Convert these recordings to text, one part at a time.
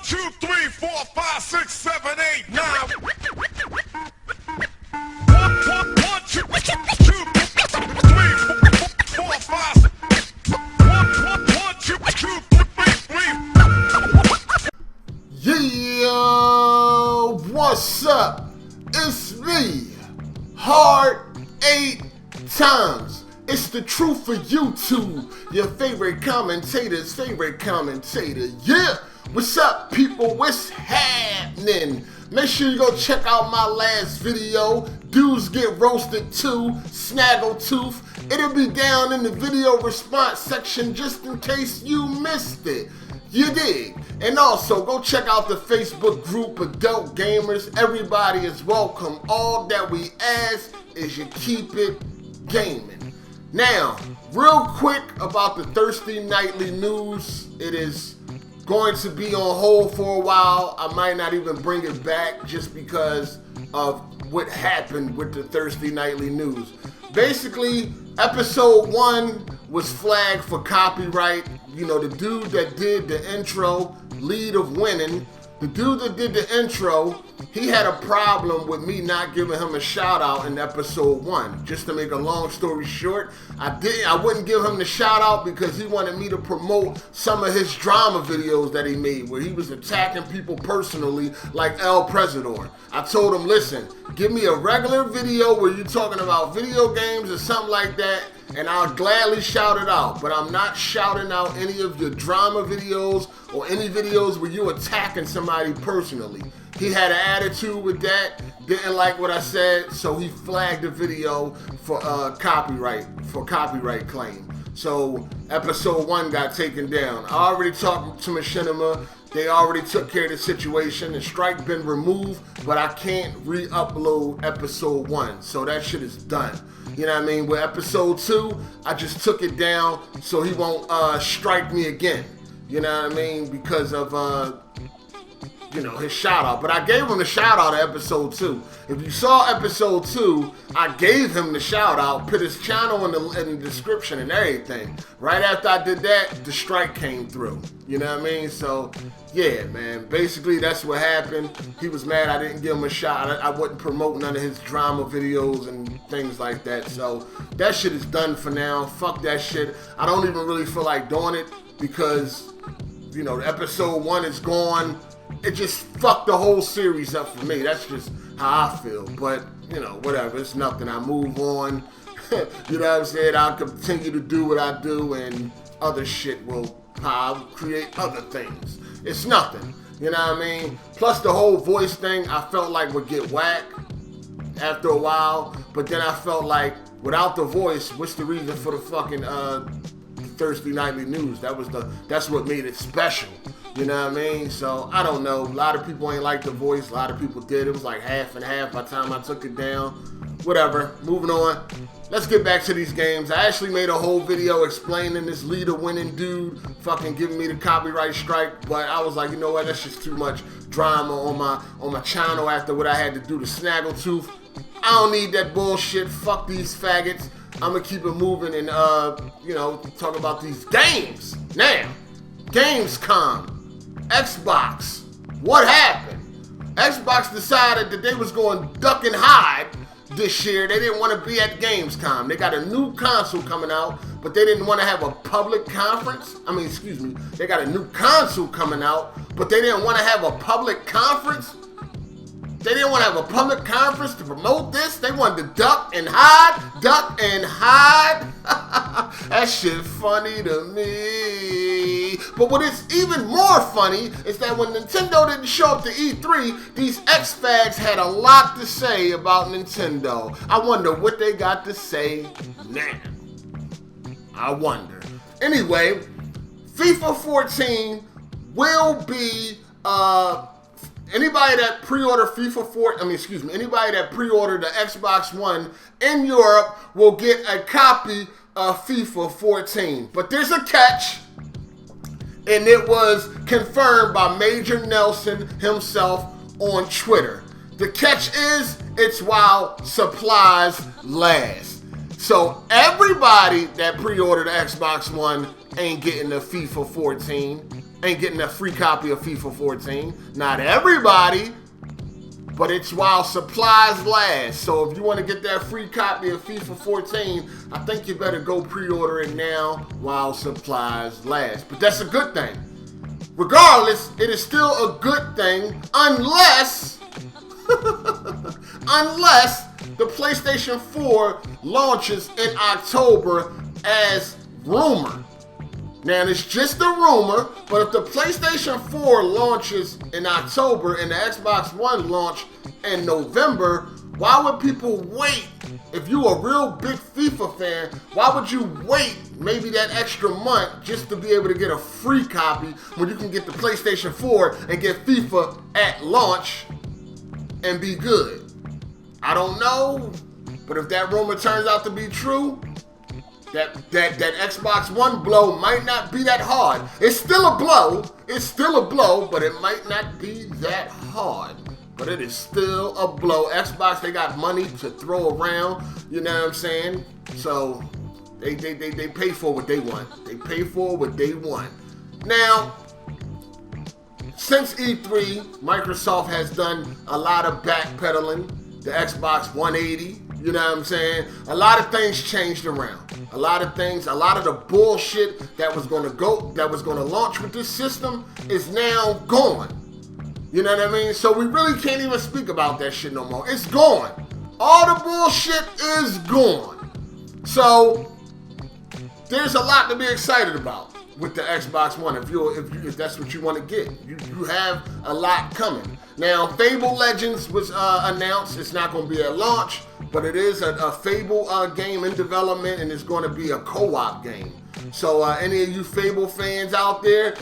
2, 3, 4, 5, 6, 7, 8, 9. 1, 2, 3, 4, 5. 1, 2, 3. Yeah, what's up? It's me, Hard 8 Times. It's the truth for YouTube, your favorite commentator's favorite commentator. Yeah, what's up, people? What's happening? Make sure you go check out my last video, Dudes Get Roasted 2, Snaggletooth. It'll be down in the video response section just in case you missed it. You dig? And also, go check out the Facebook group, Adult Gamers. Everybody is welcome. All that we ask is you keep it gaming. Now, real quick about the Thursday Nightly News. It is going to be on hold for a while. I might not even bring it back just because of what happened with the Thursday Nightly News. Basically, episode 1 was flagged for copyright. You know, the dude that did the intro, Lead of Winning, the dude that did the intro, he had a problem with me not giving him a shout out in episode 1. Just to make a long story short, I wouldn't give him the shout out because he wanted me to promote some of his drama videos that he made where he was attacking people personally like El Presidor. I told him, listen, give me a regular video where you're talking about video games or something like that, and I'll gladly shout it out. But I'm not shouting out any of your drama videos or any videos where you're attacking somebody personally. He had an attitude with that, didn't like what I said, so he flagged the video for copyright claim. So episode 1 got taken down. I already talked to Machinima. They already took care of the situation. The strike been removed, but I can't re-upload episode 1. So that shit is done. You know what I mean? With episode 2, I just took it down so he won't strike me again. You know what I mean? Because of you know, his shout out. But I gave him the shout out of episode 2. If you saw episode 2, I gave him the shout out, put his channel in the description and everything. Right after I did that, the strike came through. You know what I mean? So, yeah, man. Basically, that's what happened. He was mad I didn't give him a shout. I wouldn't promote none of his drama videos and things like that. So, that shit is done for now. Fuck that shit. I don't even really feel like doing it because, you know, episode 1 is gone. It just fucked the whole series up for me. That's just how I feel. But, you know, whatever. It's nothing. I move on. You know what I'm saying? I'll continue to do what I do and other shit will create other things. It's nothing. You know what I mean? Plus the whole voice thing I felt like would get whack after a while. But then I felt like without the voice, what's the reason for the fucking Thursday Nightly News? That's what made it special. You know what I mean? So, I don't know. A lot of people ain't like the voice. A lot of people did. It was like half and half by the time I took it down. Whatever. Moving on. Let's get back to these games. I actually made a whole video explaining this leader winning dude fucking giving me the copyright strike. But I was like, you know what? That's just too much drama on my channel after what I had to do to Snaggletooth. I don't need that bullshit. Fuck these faggots. I'm going to keep it moving and, you know, talk about these games. Now, Gamescom. Xbox. What happened? Xbox decided that they was going to duck and hide this year. They didn't want to be at Gamescom. They got a new console coming out, but they didn't want to have a public conference. They got a new console coming out, but they didn't want to have a public conference. They didn't want to have a public conference to promote this. They wanted to duck and hide. That shit funny to me. But what is even more funny is that when Nintendo didn't show up to E3, these X-Fags had a lot to say about Nintendo. I wonder what they got to say now. I wonder. Anyway, FIFA 14 will be, anybody that pre-ordered anybody that pre-ordered the Xbox One in Europe will get a copy of FIFA 14. But there's a catch, and it was confirmed by Major Nelson himself on Twitter. The catch is, it's while supplies last. So everybody that pre-ordered the Xbox One ain't getting the FIFA 14. ain't getting a free copy of FIFA 14. Not everybody, but it's while supplies last. So if you want to get that free copy of FIFA 14, I think you better go pre-order it now while supplies last. But that's a good thing. Regardless, it is still a good thing unless the PlayStation 4 launches in October as rumored. Now, it's just a rumor, but if the PlayStation 4 launches in October and the Xbox One launch in November, why would people wait? If you a real big FIFA fan, why would you wait maybe that extra month just to be able to get a free copy when you can get the PlayStation 4 and get FIFA at launch and be good? I don't know, but if that rumor turns out to be true, that Xbox One blow might not be that hard. It's still a blow. It's still a blow, but it might not be that hard. But it is still a blow. Xbox, they got money to throw around. You know what I'm saying? So they pay for what they want. They pay for what they want. Now, since E3, Microsoft has done a lot of backpedaling. The Xbox 180. You know what I'm saying? A lot of things changed around. A lot of the bullshit that was gonna launch with this system is now gone. You know what I mean? So we really can't even speak about that shit no more. It's gone. All the bullshit is gone. So there's a lot to be excited about with the Xbox One. If that's what you want to get, you have a lot coming. Now, Fable Legends was announced. It's not going to be at launch, but it is a Fable game in development, and it's going to be a co-op game. So any of you Fable fans out there,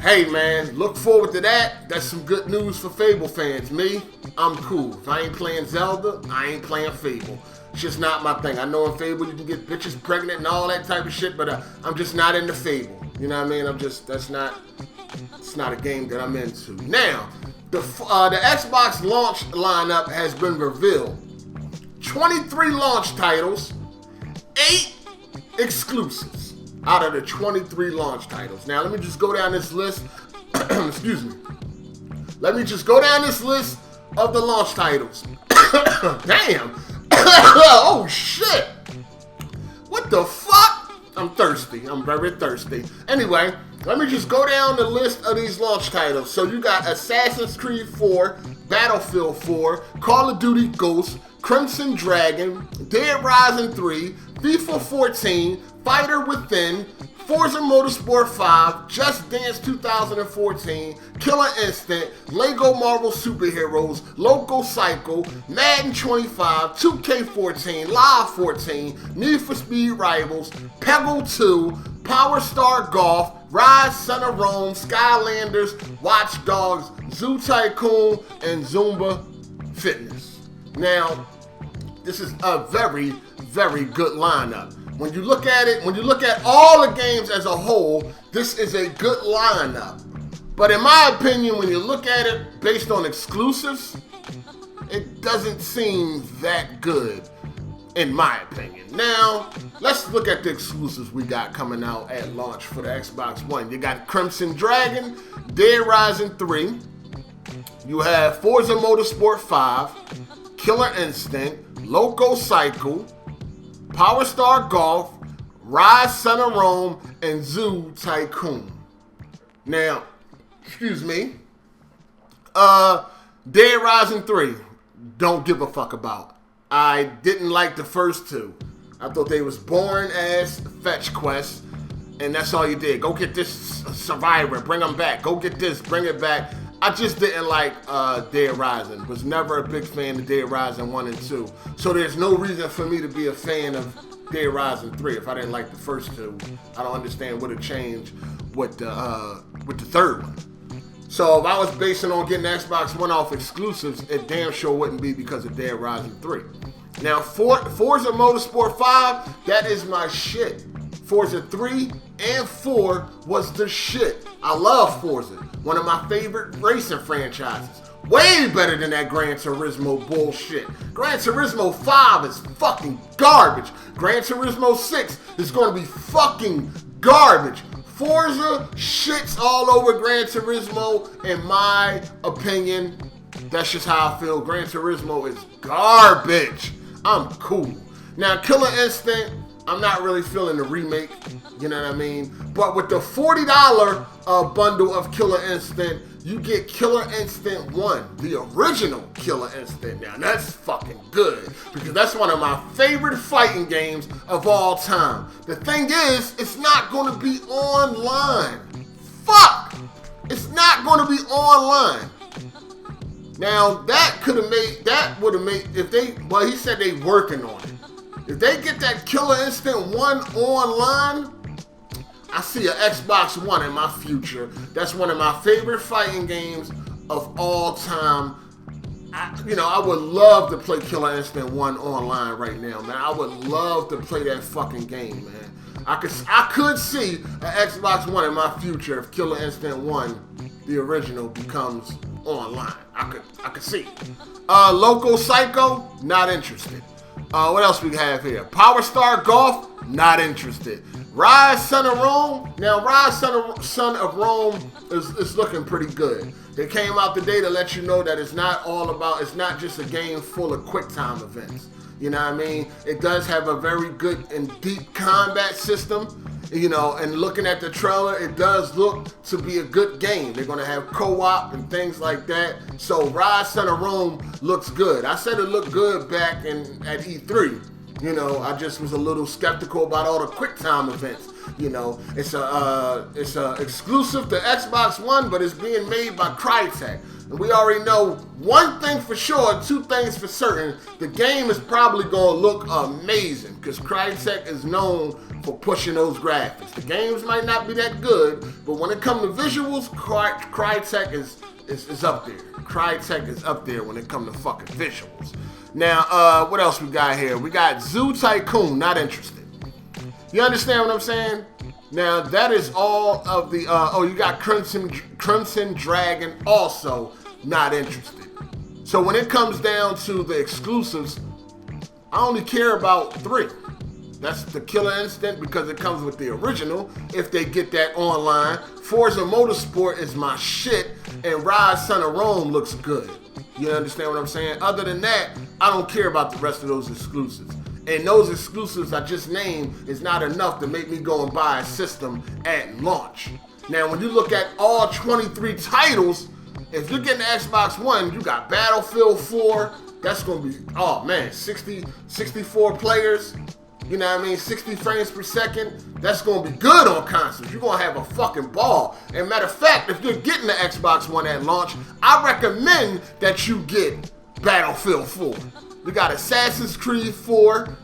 hey man, look forward to that. That's some good news for Fable fans. Me, I'm cool. If I ain't playing Zelda, I ain't playing Fable. It's just not my thing. I know in Fable you can get bitches pregnant and all that type of shit, but I'm just not into Fable. You know what I mean? It's not a game that I'm into. Now, the Xbox launch lineup has been revealed. 23 launch titles, 8 exclusives out of the 23 launch titles. Now, let me just go down this list. Excuse me. Let me just go down this list of the launch titles. Damn. Oh, shit. What the fuck? I'm thirsty. I'm very thirsty. Anyway, let me just go down the list of these launch titles. So you got Assassin's Creed 4, Battlefield 4, Call of Duty Ghosts, Crimson Dragon, Dead Rising 3, FIFA 14, Fighter Within, Forza Motorsport 5, Just Dance 2014, Killer Instinct, Lego Marvel Superheroes, Loco Cycle, Madden 25, 2K14, Live 14, Need for Speed Rivals, Pebble 2, Power Star Golf, Rise Son of Rome, Skylanders, Watch Dogs, Zoo Tycoon, and Zumba Fitness. Now, this is a very, very good lineup. When you look at it, when you look at all the games as a whole, this is a good lineup. But in my opinion, when you look at it based on exclusives, it doesn't seem that good, in my opinion. Now, let's look at the exclusives we got coming out at launch for the Xbox One. You got Crimson Dragon, Dead Rising 3. You have Forza Motorsport 5, Killer Instinct, Loco Cycle, Power Star Golf, Rise Son of Rome, and Zoo Tycoon. Now, excuse me, Dead Rising 3, don't give a fuck about. I didn't like the first two. I thought they was boring ass fetch quests, and that's all you did. Go get this survivor, bring them back. Go get this, bring it back. I just didn't like Dead Rising. Was never a big fan of Dead Rising 1 and 2. So there's no reason for me to be a fan of Dead Rising 3 if I didn't like the first two. I don't understand what had changed with the third one. So if I was basing on getting Xbox One off exclusives, it damn sure wouldn't be because of Dead Rising 3. Now, Forza Motorsport 5, that is my shit. Forza 3 and 4 was the shit. I love Forza, one of my favorite racing franchises. Way better than that Gran Turismo bullshit. Gran Turismo 5 is fucking garbage. Gran Turismo 6 is going to be fucking garbage. Forza shits all over Gran Turismo, in my opinion. That's just how I feel. Gran Turismo is garbage. I'm cool. Now, Killer Instinct, I'm not really feeling the remake. You know what I mean? But with the $40 bundle of Killer Instinct, you get Killer Instinct 1, the original Killer Instinct. Now, that's fucking good, because that's one of my favorite fighting games of all time. The thing is, it's not going to be online. Fuck! It's not going to be online. Now, that would have made, if they, well, he said they working on it. If they get that Killer Instinct 1 online, I see an Xbox One in my future. That's one of my favorite fighting games of all time. I would love to play Killer Instinct 1 online right now, man. I would love to play that fucking game, man. I could see an Xbox One in my future if Killer Instinct 1, the original, becomes online. I could see. Loco Psycho, not interested. What else we have here? Power Star Golf, not interested. Rise Son of Rome. Now, Rise Son of Rome is looking pretty good. They came out today to let you know that it's not just a game full of quick time events. You know what I mean? It does have a very good and deep combat system. And looking at the trailer, it does look to be a good game. They're going to have co-op and things like that. So Rise Son of Rome looks good. I said it looked good back at E3. I just was a little skeptical about all the quick time events. It's a exclusive to Xbox One, but it's being made by Crytek. And we already know one thing for sure, two things for certain. The game is probably going to look amazing, because Crytek is known for pushing those graphics. The games might not be that good, but when it comes to visuals, Crytek is up there. Crytek is up there when it comes to fucking visuals. Now, what else we got here? We got Zoo Tycoon, not interested. You understand what I'm saying? Now, that is all of the, you got Crimson Dragon, also not interested. So when it comes down to the exclusives, I only care about 3. That's the Killer Instinct, because it comes with the original, if they get that online. Forza Motorsport is my shit, and Rise Son of Rome looks good. You understand what I'm saying? Other than that, I don't care about the rest of those exclusives. And those exclusives I just named is not enough to make me go and buy a system at launch. Now, when you look at all 23 titles, if you're getting the Xbox One, you got Battlefield 4. That's going to be, 64 players. You know what I mean? 60 frames per second. That's going to be good on consoles. You're going to have a fucking ball. And matter of fact, if you're getting the Xbox One at launch, I recommend that you get Battlefield 4. You got Assassin's Creed 4.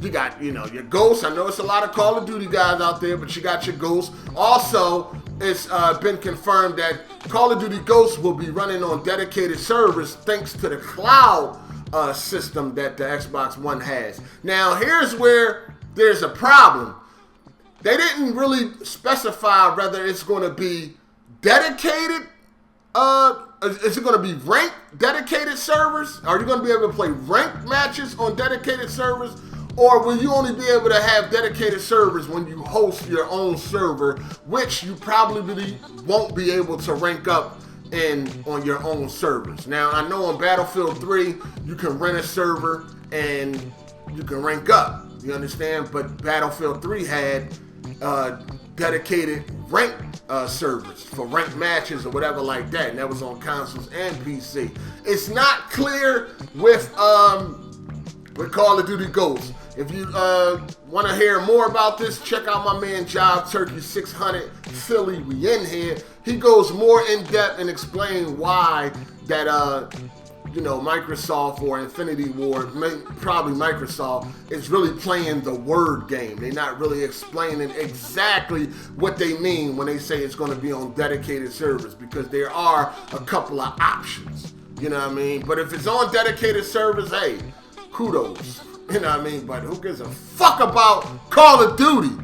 You got, your Ghosts. I know it's a lot of Call of Duty guys out there, but you got your Ghosts. Also, it's been confirmed that Call of Duty Ghosts will be running on dedicated servers thanks to the cloud system that the Xbox One has. Now, here's where there's a problem. They didn't really specify whether it's going to be dedicated. Is it going to be ranked dedicated servers? Are you going to be able to play ranked matches on dedicated servers? Or will you only be able to have dedicated servers when you host your own server, which you probably won't be able to rank up on your own servers. Now, I know on Battlefield 3, you can rent a server and you can rank up. You understand? But Battlefield 3 had dedicated ranked servers for ranked matches or whatever like that. And that was on consoles and PC. It's not clear with Call of Duty Ghosts. If you want to hear more about this, check out my man Jive Turkey 600 Philly. We in here. He goes more in depth and explain why that Microsoft or Infinity Ward, probably Microsoft, is really playing the word game. They're not really explaining exactly what they mean when they say it's going to be on dedicated servers, because there are a couple of options. You know what I mean? But if it's on dedicated servers, hey, kudos. You know what I mean? But who gives a fuck about Call of Duty?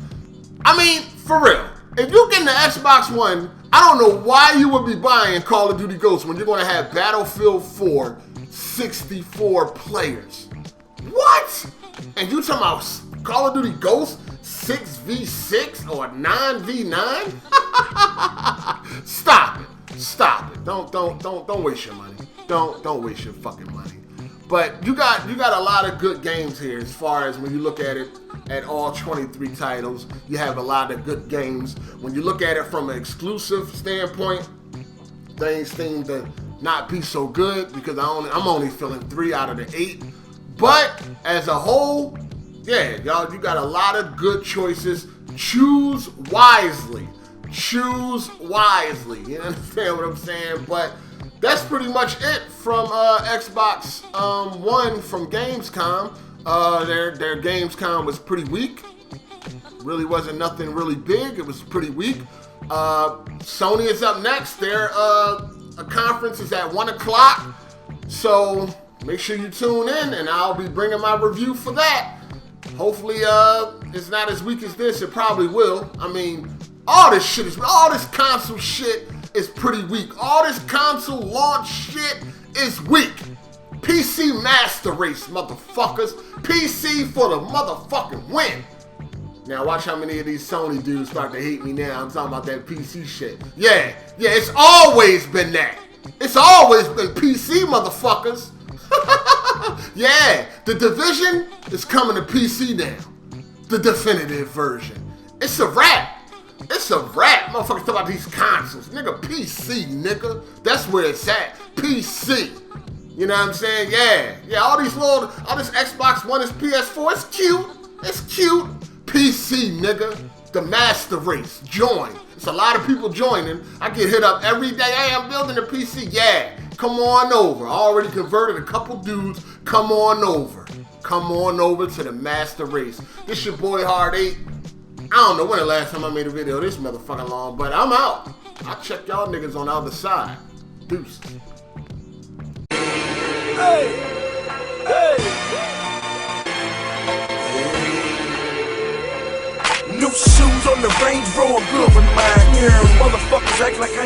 I mean, for real. If you're getting the Xbox One, I don't know why you would be buying Call of Duty Ghosts when you're going to have Battlefield 4 64 players. What? And you talking about Call of Duty Ghosts 6v6 or 9v9? Stop it. Stop it. Don't waste your money. Don't waste your fucking money. But you got a lot of good games here as far as when you look at it at all 23 titles. You have a lot of good games. When you look at it from an exclusive standpoint, things seem to not be so good because I'm only feeling 3 out of the 8. But as a whole, yeah, y'all, you got a lot of good choices. Choose wisely. Choose wisely. You understand what I'm saying? But that's pretty much it from Xbox One from Gamescom. Their Gamescom was pretty weak. Really wasn't nothing really big. It was pretty weak. Sony is up next. Their conference is at 1 o'clock. So make sure you tune in, and I'll be bringing my review for that. Hopefully, it's not as weak as this. It probably will. I mean, all this console shit is pretty weak. All this console launch shit is weak. PC Master Race, motherfuckers. PC for the motherfucking win. Now watch how many of these Sony dudes start to hate me now. I'm talking about that PC shit. Yeah, it's always been that. It's always been PC, motherfuckers. Yeah, the Division is coming to PC now. The definitive version. It's a wrap. It's a wrap. Motherfuckers talk about these consoles. Nigga, PC, nigga. That's where it's at. PC. You know what I'm saying? Yeah, all this Xbox One is PS4. It's cute. It's cute. PC, nigga. The Master Race. Join. It's a lot of people joining. I get hit up every day. Hey, I'm building a PC. Yeah, come on over. I already converted a couple dudes. Come on over. Come on over to the Master Race. This your boy Hard 8. I don't know when the last time I made a video this motherfucking long, but I'm out. I'll check y'all niggas on the other side. Deuces. Hey! New shoes on the Range Rover, good with mine. Yeah, motherfuckers act like I